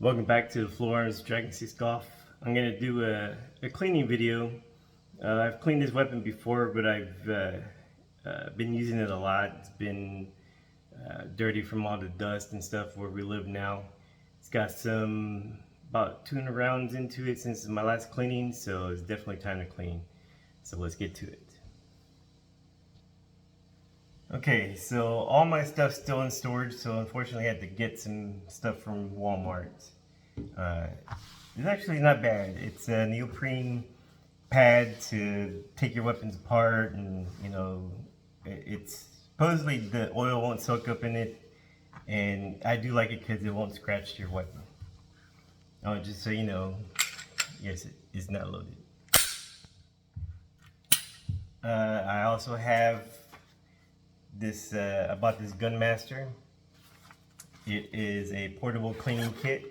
Welcome back to the Florence Dragon 6 Golf. I'm going to do a cleaning video. I've cleaned this weapon before, but I've been using it a lot. It's been dirty from all the dust and stuff where we live now. It's got about 200 rounds into it since my last cleaning, so it's definitely time to clean. So let's get to it. Okay, so all my stuff's still in storage, so unfortunately I had to get some stuff from Walmart. It's actually not bad. It's a neoprene pad to take your weapons apart, and it's supposedly the oil won't soak up in it, and I do like it because it won't scratch your weapon. Oh, just so you know, yes, it is not loaded. I also have this, I bought this Gunmaster. It is a portable cleaning kit.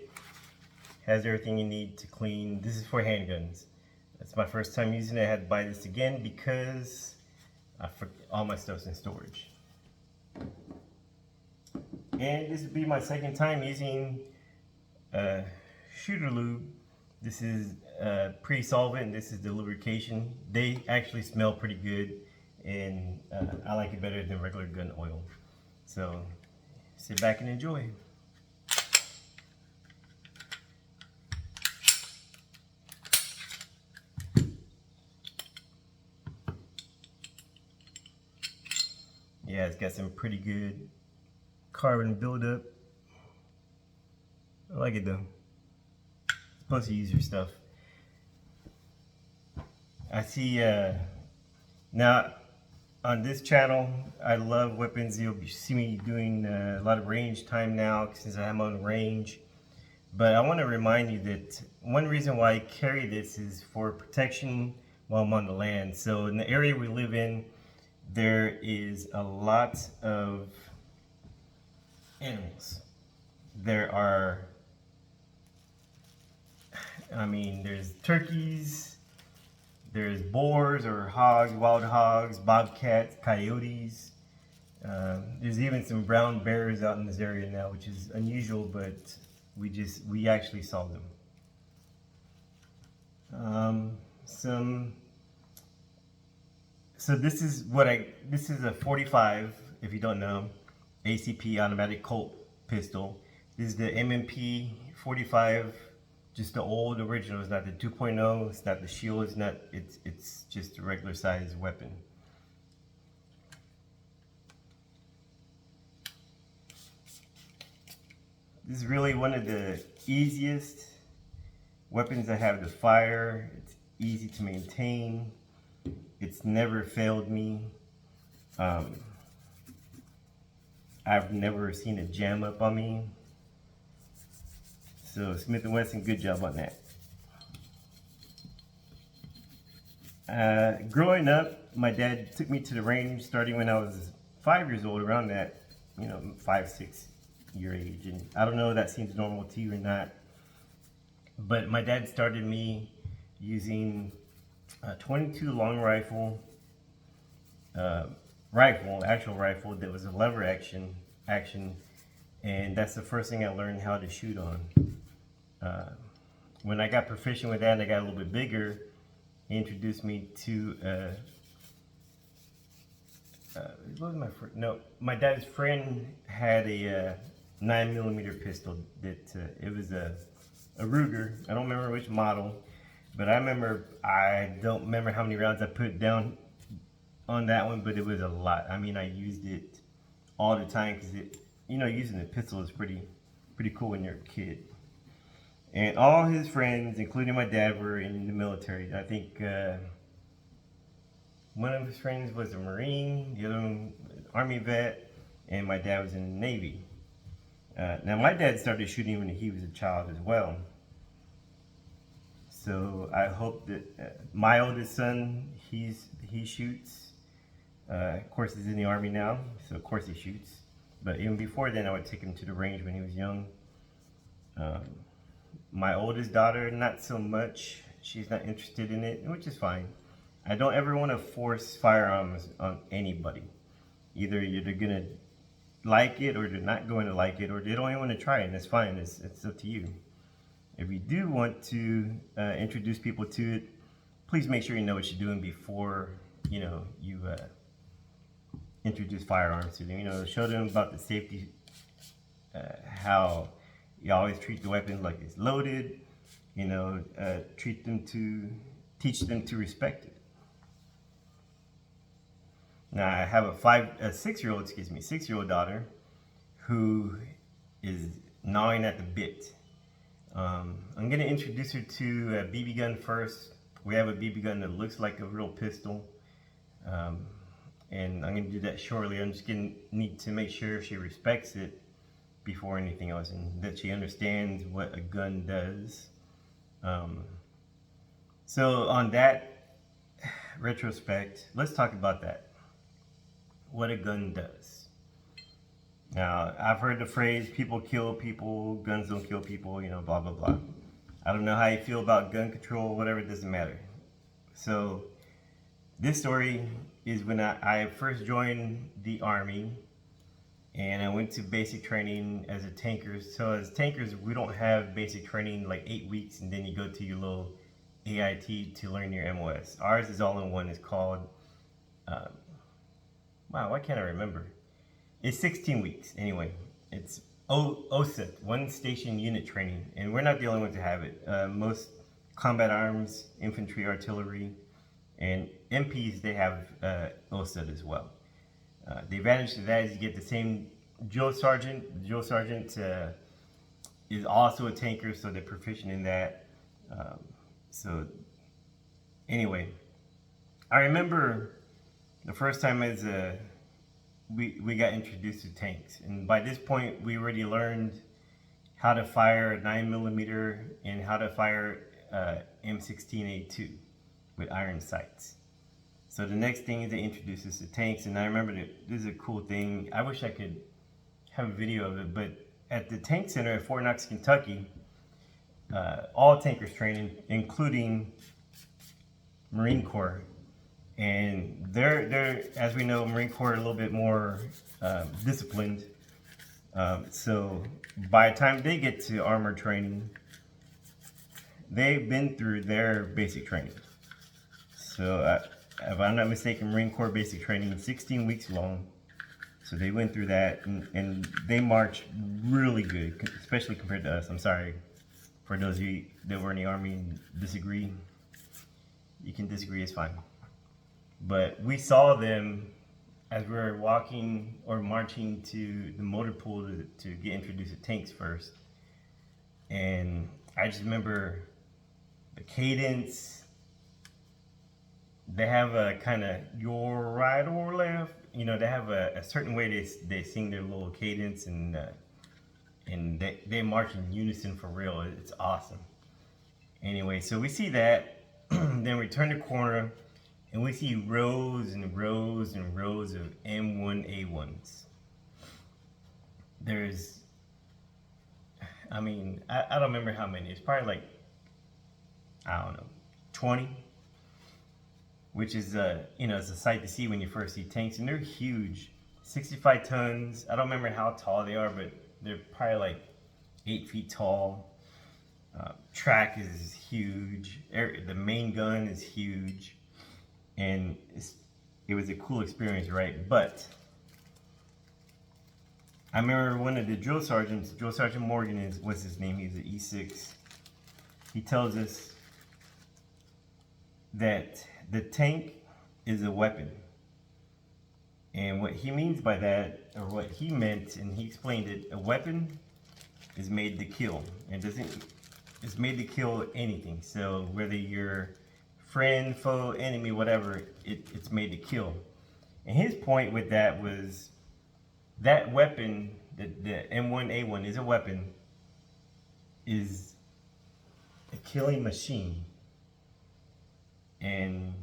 Has everything you need to clean. This is for handguns. That's my first time using it. I had to buy this again because all my stuff's in storage. And this would be my second time using shooter lube. This is pre-solvent. This is the lubrication. They actually smell pretty good, and I like it better than regular gun oil. So sit back and enjoy. Yeah, it's got some pretty good carbon buildup. I like it though. It's supposed to use your stuff. I see now on this channel, I love weapons. You'll see me doing a lot of range time now since I'm on range. But I want to remind you that one reason why I carry this is for protection while I'm on the land. So in the area we live in, there is a lot of animals. There's turkeys, there's boars or hogs, wild hogs, bobcats, coyotes. There's even some brown bears out in this area now, which is unusual, but we actually saw them. So this is a 45, if you don't know, ACP automatic Colt pistol. This is the M&P 45, just the old original. It's not the 2.0. It's not the shield. It's just a regular size weapon. This is really one of the easiest weapons I have to fire. It's easy to maintain. It's never failed me. I've never seen it jam up on me. So Smith & Wesson, good job on that. Growing up, my dad took me to the range starting when I was 5 years old, around that, 5, 6 year age. And I don't know if that seems normal to you or not, but my dad started me using a 22 long rifle, actual rifle that was a lever action, and that's the first thing I learned how to shoot on. When I got proficient with that and I got a little bit bigger, he introduced me to my dad's friend had a 9mm pistol that it was a Ruger. I don't remember which model, but I don't remember how many rounds I put down on that one, but it was a lot. I mean, I used it all the time because using a pistol is pretty cool when you're a kid. And all his friends, including my dad, were in the military. I think one of his friends was a Marine, the other one an Army vet, and my dad was in the Navy. Now my dad started shooting when he was a child as well. So I hope that my oldest son, he shoots. Of course, he's in the Army now, so of course he shoots. But even before then, I would take him to the range when he was young. My oldest daughter, not so much. She's not interested in it, which is fine. I don't ever want to force firearms on anybody. Either they're going to like it, or they're not going to like it, or they don't even want to try it, and it's fine. It's up to you. If you do want to introduce people to it, please make sure you know what you're doing before you introduce firearms to them. Show them about the safety, how you always treat the weapons like it's loaded. Teach them to respect it. Now I have a 6-year-old daughter who is gnawing at the bit. I'm going to introduce her to a BB gun first. We have a BB gun that looks like a real pistol. And I'm going to do that shortly. I'm just going to need to make sure she respects it before anything else, and that she understands what a gun does. So on that retrospect, let's talk about that. What a gun does. Now, I've heard the phrase, people kill people, guns don't kill people, blah, blah, blah. I don't know how you feel about gun control, whatever, it doesn't matter. So, this story is when I first joined the Army, and I went to basic training as a tanker. So as tankers, we don't have basic training like 8 weeks, and then you go to your little AIT to learn your MOS. Ours is all in one. It's called, wow, why can't I remember? It's 16 weeks. Anyway, it's OSUT, One Station Unit Training, and we're not the only ones to have it. Most combat arms, infantry, artillery, and MPs, they have OSUT as well. The advantage to that is you get the same drill sergeant. The drill sergeant is also a tanker, so they're proficient in that. So anyway, I remember the first time we got introduced to tanks, and by this point we already learned how to fire a 9mm and how to fire M16A2 with iron sights. So the next thing is they introduce us to tanks, and I remember that this is a cool thing. I wish I could have a video of it, but at the tank center at Fort Knox, Kentucky, all tankers training, including Marine Corps, and they're as we know, Marine Corps are a little bit more disciplined. So by the time they get to armor training, they've been through their basic training. So if I'm not mistaken, Marine Corps basic training is 16 weeks long. So they went through that, and they marched really good, especially compared to us. I'm sorry for those of you that were in the Army and disagree. You can disagree, it's fine. But we saw them as we were walking or marching to the motor pool to get introduced to tanks first. And I just remember the cadence. They have a kind of your right or left. They have a certain way they sing their little cadence, and they march in unison for real. It's awesome. Anyway, so we see that. Then we turn the corner, and we see rows and rows and rows of M1A1s. There's, I don't remember how many. It's probably like, I don't know, 20. Which is, it's a sight to see when you first see tanks, and they're huge, 65 tons. I don't remember how tall they are, but they're probably like 8 feet tall. Track is huge. The main gun is huge, and it was a cool experience, right? But I remember one of the drill sergeants, Drill Sergeant Morgan what's his name? He's an E6. He tells us that the tank is a weapon. And what he means by that, or what he meant, and he explained it, a weapon is made to kill. It's made to kill anything. So whether you're friend, foe, enemy, whatever, it's made to kill. And his point with that was that weapon, the M1A1 is a weapon, is a killing machine. And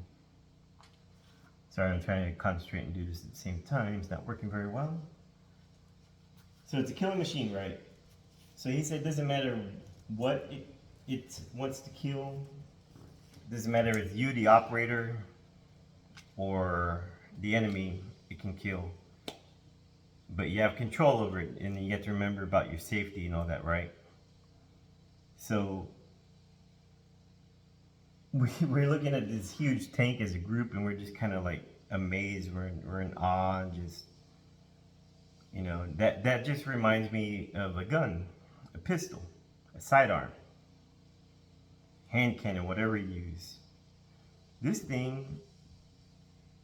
sorry, I'm trying to concentrate and do this at the same time. It's not working very well. So it's a killing machine, right? So he said it doesn't matter what it wants to kill. It doesn't matter if it's you, the operator, or the enemy, it can kill. But you have control over it, and you have to remember about your safety and all that, right? So we're looking at this huge tank as a group, and we're just kind of like amazed. We're in awe, and just, you know, that just reminds me of a gun, a pistol, a sidearm, hand cannon, whatever you use. This thing,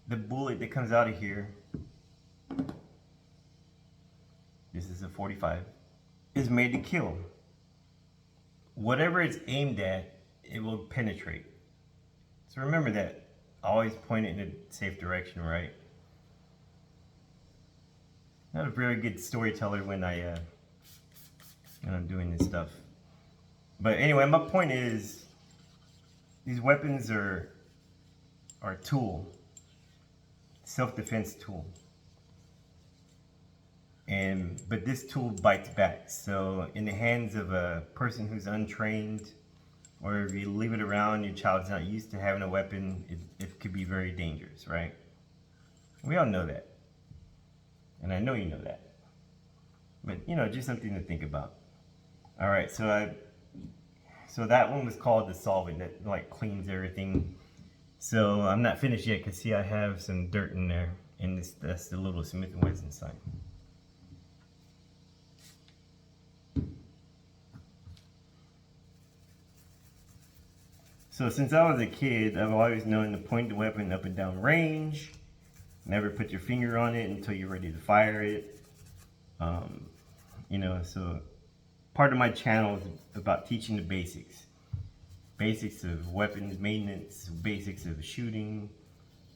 the bullet that comes out of here, this is a 45, is made to kill. Whatever it's aimed at, it will penetrate. So remember that. Always point it in a safe direction, right? Not a very good storyteller when I'm doing this stuff. But anyway, my point is, these weapons are a tool, self-defense tool. But this tool bites back. So in the hands of a person who's untrained, or if you leave it around, your child's not used to having a weapon, it could be very dangerous, right? We all know that. And I know you know that. But, you know, just something to think about. All right, so that one was called the solvent, that like cleans everything. So I'm not finished yet, because see, I have some dirt in there, and that's the little Smith & Wesson sign. So since I was a kid, I've always known to point the weapon up and down range. Never put your finger on it until you're ready to fire it. You know, so part of my channel is about teaching the basics. Basics of weapons maintenance, basics of shooting,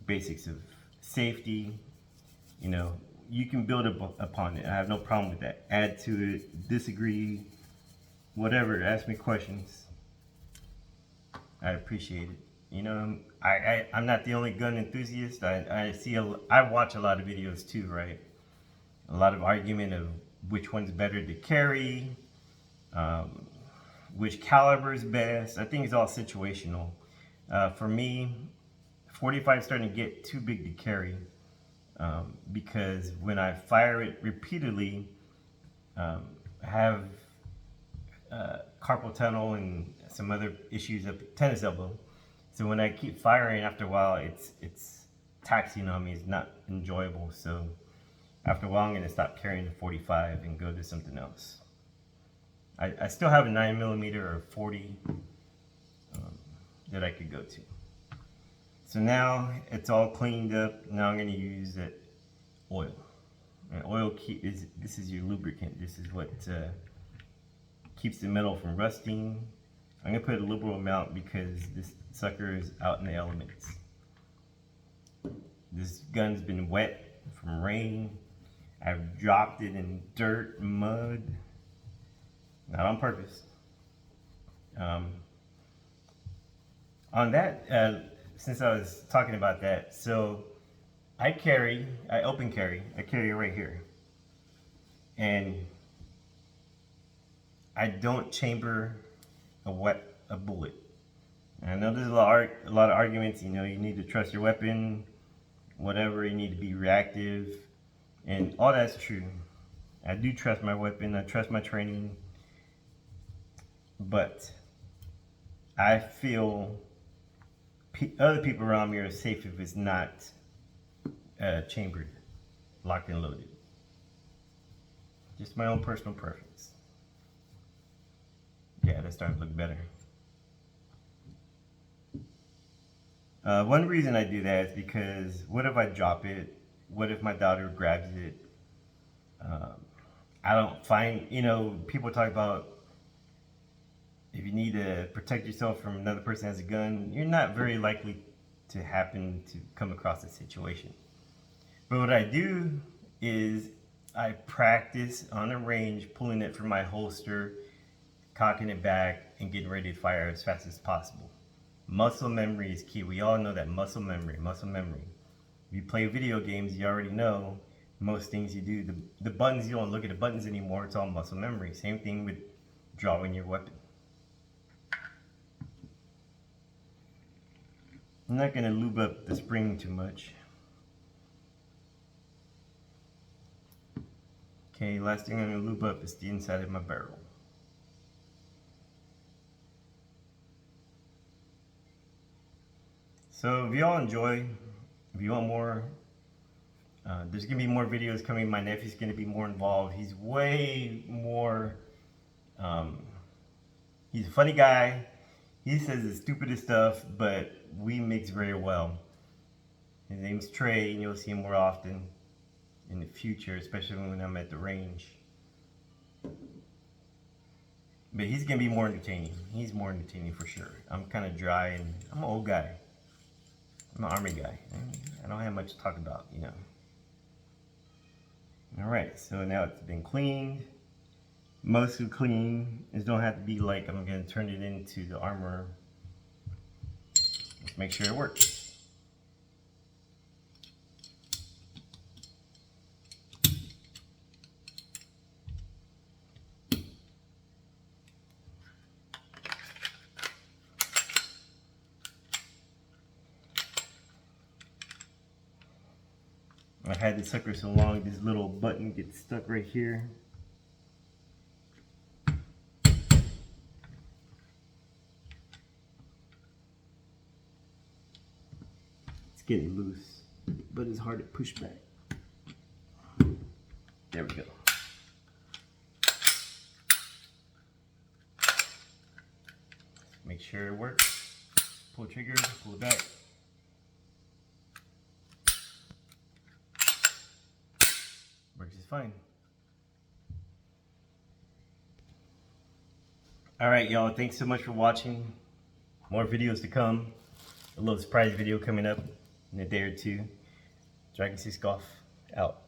basics of safety. You know, you can build upon it. I have no problem with that. Add to it, disagree, whatever, ask me questions. I appreciate it. You know, I'm not the only gun enthusiast. I watch a lot of videos too, right? A lot of argument of which one's better to carry, which caliber is best. I think it's all situational. For me, 45 is starting to get too big to carry, because when I fire it repeatedly, I have carpal tunnel and some other issues of tennis elbow. So when I keep firing, after a while, it's taxing on me. It's not enjoyable. So after a while, I'm going to stop carrying the 45 and go to something else. I still have a 9mm or 40 that I could go to. So now it's all cleaned up. Now I'm going to use that oil. And oil this is your lubricant. This is what keeps the metal from rusting. I'm going to put a liberal amount because this sucker is out in the elements. This gun's been wet from rain. I've dropped it in dirt and mud. Not on purpose. On that, since I was talking about that, so I open carry. I carry it right here. And I don't chamber a bullet. And I know there's a lot of arguments. You know, you need to trust your weapon, whatever. You need to be reactive, and all that's true. I do trust my weapon. I trust my training, but I feel other people around me are safe if it's not chambered, locked and loaded. Just my own personal preference. Yeah, that's starting to look better. One reason I do that is because what if I drop it? What if my daughter grabs it? I don't find, you know, people talk about if you need to protect yourself from another person who has a gun, you're not very likely to happen to come across a situation. But what I do is I practice on the range, pulling it from my holster, cocking it back, and getting ready to fire as fast as possible. Muscle memory is key. We all know that muscle memory. If you play video games, you already know most things you do. The buttons, you don't look at the buttons anymore. It's all muscle memory. Same thing with drawing your weapon. I'm not going to lube up the spring too much. Okay, last thing I'm going to lube up is the inside of my barrel. So if y'all enjoy, if you want more, there's gonna be more videos coming. My nephew's gonna be more involved. He's way more, he's a funny guy. He says the stupidest stuff, but we mix very well. His name's Trey, and you'll see him more often in the future, especially when I'm at the range. But he's gonna be more entertaining. He's more entertaining for sure. I'm kind of dry, and I'm an old guy. I'm an Army guy. I don't have much to talk about, you know. Alright, so now it's been cleaned. Mostly clean. It don't have to be like I'm going to turn it into the armor. Let's make sure it works. I've had this sucker so long, this little button gets stuck right here. It's getting loose, but it's hard to push back. There we go. Make sure it works. Pull trigger, pull it back. Works just fine. Alright y'all, thanks so much for watching. More videos to come. A little surprise video coming up in a day or two. Dragon 6 Golf out.